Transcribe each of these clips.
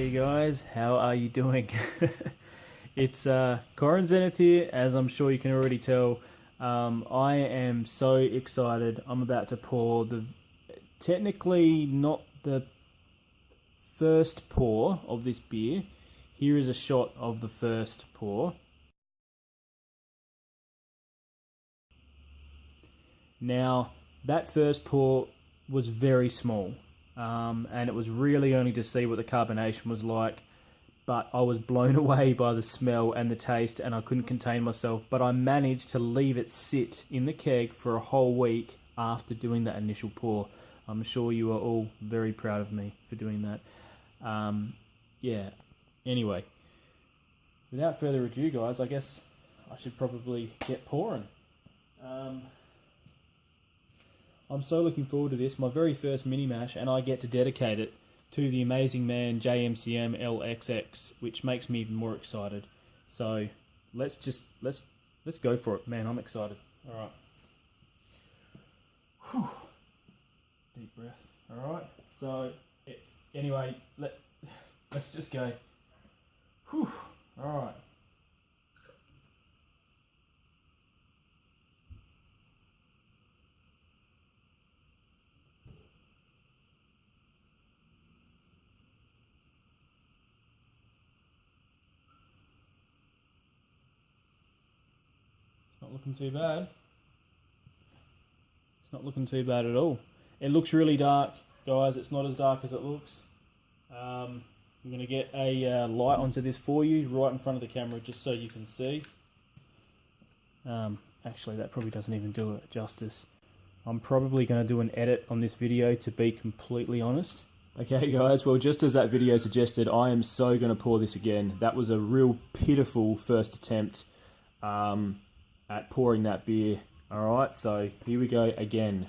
Hey guys, how are you doing? It's Corin Zenith here, as I'm sure you can already tell. I am so excited. I'm about to pour technically not the first pour of this beer. Here is a shot of the first pour. Now, that first pour was very small, and it was really only to see what the carbonation was like, but I was blown away by the smell and the taste, and I couldn't contain myself. But I managed to leave it sit in the keg for a whole week after doing that initial pour. I'm sure you are all very proud of me for doing that. Yeah, anyway, without further ado, guys, I guess I should probably get pouring. I'm so looking forward to this, my very first mini mash, and I get to dedicate it to the amazing man JayMCMLXX, which makes me even more excited. So let's go for it, man. I'm excited. All right. Whew. Deep breath. All right. So let's just go. Whew. All right. Not looking too bad. It's not looking too bad at all. It looks really dark, guys. It's not as dark as it looks. I'm going to get a light onto this for you right in front of the camera just so you can see. Actually, that probably doesn't even do it justice. I'm probably going to do an edit on this video, to be completely honest. Okay guys, well, just as that video suggested, I am so going to pour this again. That was a real pitiful first attempt at pouring that beer. Alright, so here we go again.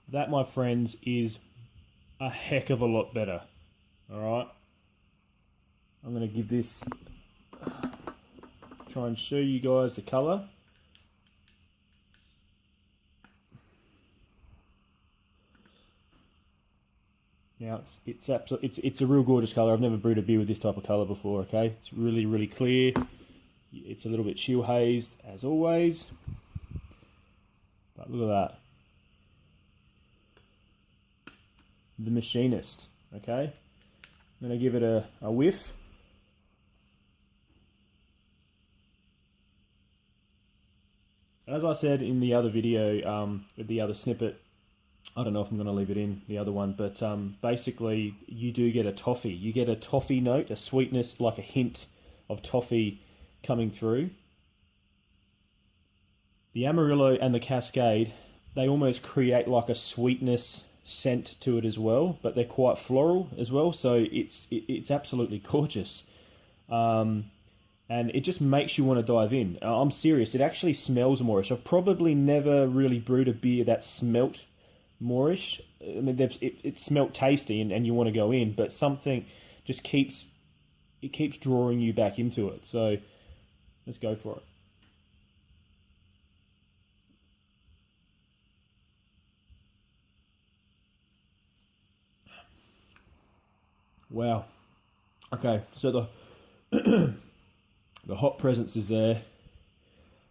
That, my friends, is a heck of a lot better. Alright, I'm going to give this, try and show you guys the colour. Now it's a real gorgeous colour. I've never brewed a beer with this type of colour before. Okay, it's really, really clear. It's a little bit chill hazed as always, but look at that. The Machinist. Okay, I'm going to give it a whiff. As I said in the other video, the other snippet, I don't know if I'm going to leave it in, the other one, but basically you do get a toffee. You get a toffee note, a sweetness, like a hint of toffee coming through. The Amarillo and the Cascade, they almost create like a sweetness scent to it as well, but they're quite floral as well, so it's absolutely gorgeous. And it just makes you want to dive in. I'm serious, it actually smells moreish. I've probably never really brewed a beer that smelt moreish. I mean, it smelt tasty and you want to go in, but something just keeps drawing you back into it. So let's go for it. Wow. Okay, so the the hop presence is there.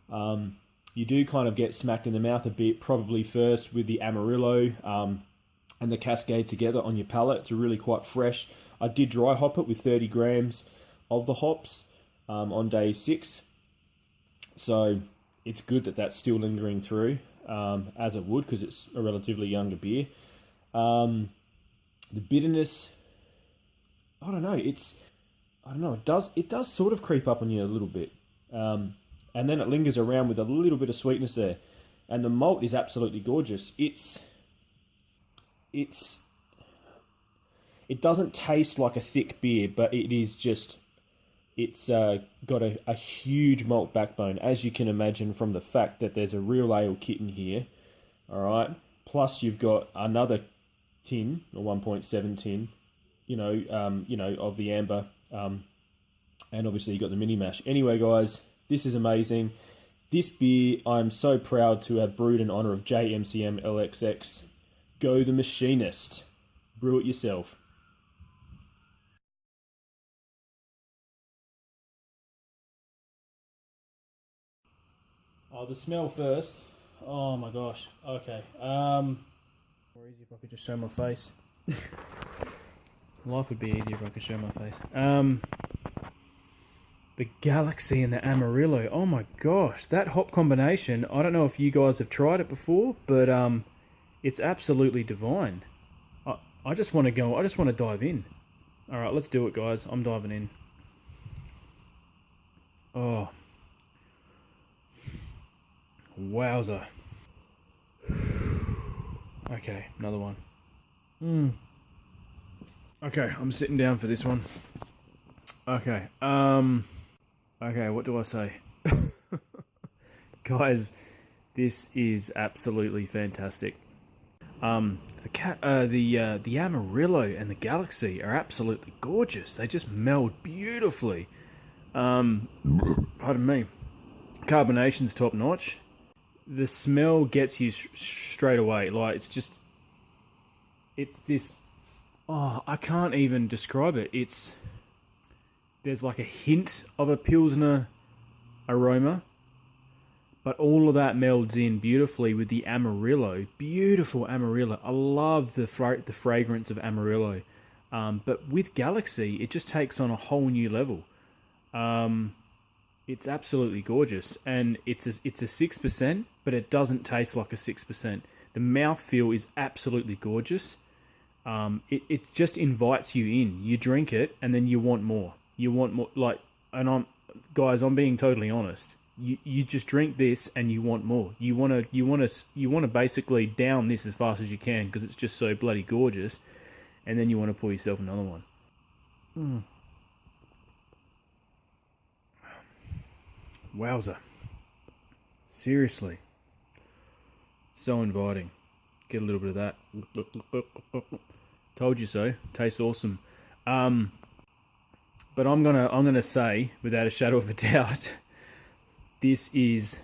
You do kind of get smacked in the mouth a bit, probably first with the Amarillo and the Cascade together on your palate. It's really quite fresh. I did dry hop it with 30 grams of the hops on day 6. So it's good that that's still lingering through, as it would, because it's a relatively younger beer. The bitterness, I don't know, it does sort of creep up on you a little bit. And then it lingers around with a little bit of sweetness there. And the malt is absolutely gorgeous. It doesn't taste like a thick beer, but it's got a huge malt backbone, as you can imagine from the fact that there's a real ale kit in here. All right. Plus you've got another tin, or 1.7 tin, of the amber, and obviously you got the mini mash. Anyway, guys, this is amazing. This beer, I'm so proud to have brewed in honor of JayMCMLXX. Go the Machinist. Brew it yourself. Oh, the smell first. Oh my gosh. Okay. More easy if I could just show my face. Life would be easier if I could show my face. The Galaxy and the Amarillo. Oh my gosh, that hop combination. I don't know if you guys have tried it before, but it's absolutely divine. I just want to go. I just want to dive in. All right, let's do it, guys. I'm diving in. Oh, wowza. Okay, another one. Okay, I'm sitting down for this one. Okay, okay, what do I say? Guys, this is absolutely fantastic. The Amarillo and the Galaxy are absolutely gorgeous. They just meld beautifully. Pardon me. Carbonation's top notch. The smell gets you straight away. Like, it's this. Oh, I can't even describe it. There's like a hint of a Pilsner aroma, but all of that melds in beautifully with the Amarillo. Beautiful Amarillo. I love the fragrance of Amarillo. But with Galaxy, it just takes on a whole new level. It's absolutely gorgeous, and it's a 6%, but it doesn't taste like a 6%. The mouthfeel is absolutely gorgeous. It just invites you in. You drink it, and then you want more. You want more. Like, and I'm being totally honest. You just drink this, and you want more. You want to basically down this as fast as you can because it's just so bloody gorgeous, and then you want to pour yourself another one. Wowza. Seriously. So inviting. Get a little bit of that. Told you so. Tastes awesome. But I'm gonna say, without a shadow of a doubt, this is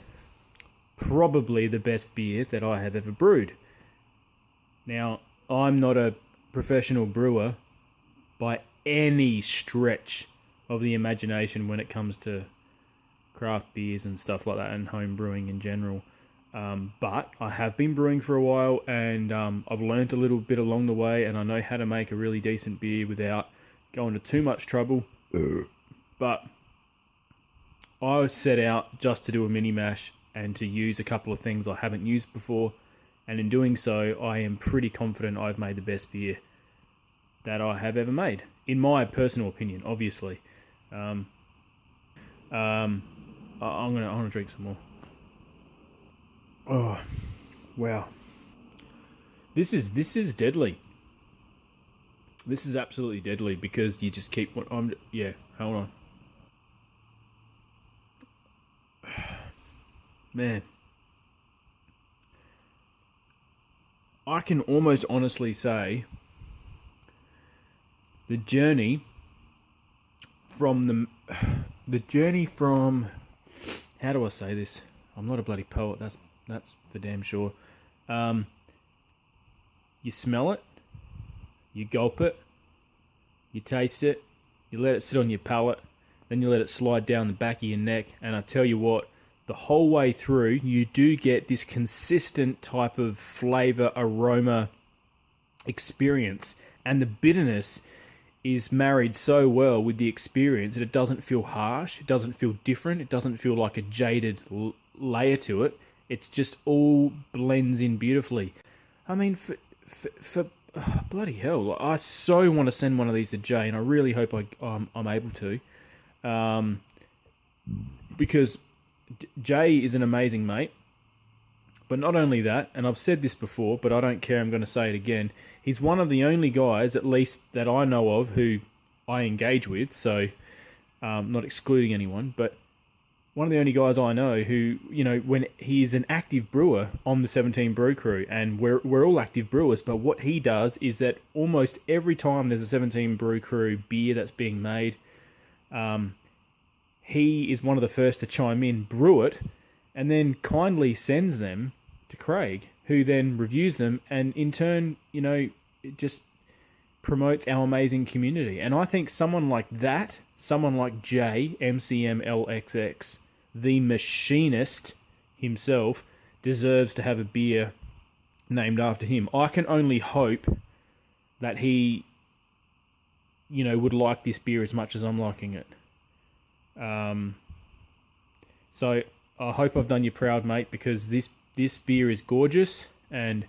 probably the best beer that I have ever brewed. Now, I'm not a professional brewer by any stretch of the imagination when it comes to craft beers and stuff like that, and home brewing in general. But I have been brewing for a while, and I've learned a little bit along the way, and I know how to make a really decent beer without going to too much trouble. But I set out just to do a mini mash and to use a couple of things I haven't used before, and in doing so, I am pretty confident I've made the best beer that I have ever made, in my personal opinion, obviously. I'm gonna drink some more. Oh, wow. This is deadly. This is absolutely deadly because you just keep what yeah, hold on. Man. I can almost honestly say the journey from how do I say this? I'm not a bloody poet, that's for damn sure. You smell it, you gulp it, you taste it, you let it sit on your palate, then you let it slide down the back of your neck, and I tell you what, the whole way through, you do get this consistent type of flavor, aroma, experience, and the bitterness is married so well with the experience that it doesn't feel harsh, it doesn't feel different, it doesn't feel like a jaded layer to it. It's just all blends in beautifully. I mean, for bloody hell, like, I so want to send one of these to Jay, and I really hope I'm able to, because Jay is an amazing mate. But not only that, and I've said this before, but I don't care, I'm going to say it again, he's one of the only guys, at least that I know of, who I engage with, so not excluding anyone, but one of the only guys I know who, you know, when he's an active brewer on the 17 Brew Crew, and we're all active brewers, but what he does is that almost every time there's a 17 Brew Crew beer that's being made, he is one of the first to chime in, brew it, and then kindly sends them to Craig, who then reviews them, and in turn, you know, it just promotes our amazing community. And I think someone like that, someone like JayMCMLXX, the machinist himself, deserves to have a beer named after him. I can only hope that he, you know, would like this beer as much as I'm liking it. So I hope I've done you proud, mate, because this beer is gorgeous, and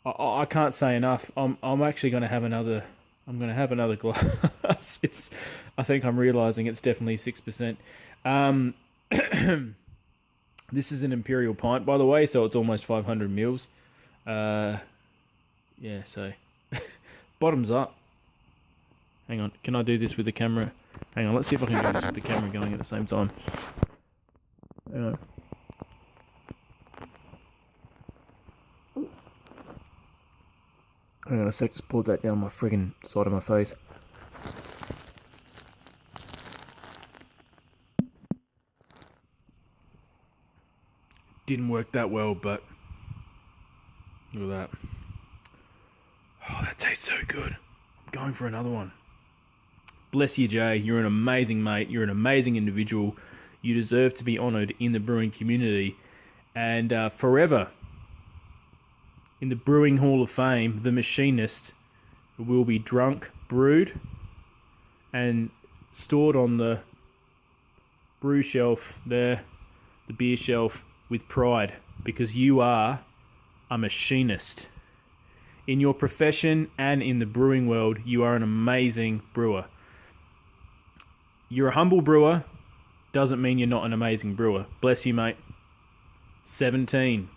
I can't say enough. I'm actually going to have another. I'm going to have another glass. I think I'm realizing it's definitely 6%. This is an imperial pint, by the way, so it's almost 500 mils. Yeah, so bottoms up. Hang on, can I do this with the camera? Hang on, let's see if I can do this with the camera going at the same time. Hang on. Hang on a sec, just pulled that down my friggin' side of my face. Didn't work that well, but look at that. Oh, that tastes so good. I'm going for another one. Bless you, Jay. You're an amazing mate. You're an amazing individual. You deserve to be honoured in the brewing community. And forever, in the Brewing Hall of Fame, the machinist will be drunk, brewed, and stored on the brew shelf there, the beer shelf, with pride, because you are a machinist. In your profession and in the brewing world, you are an amazing brewer. You're a humble brewer, doesn't mean you're not an amazing brewer. Bless you, mate. 17.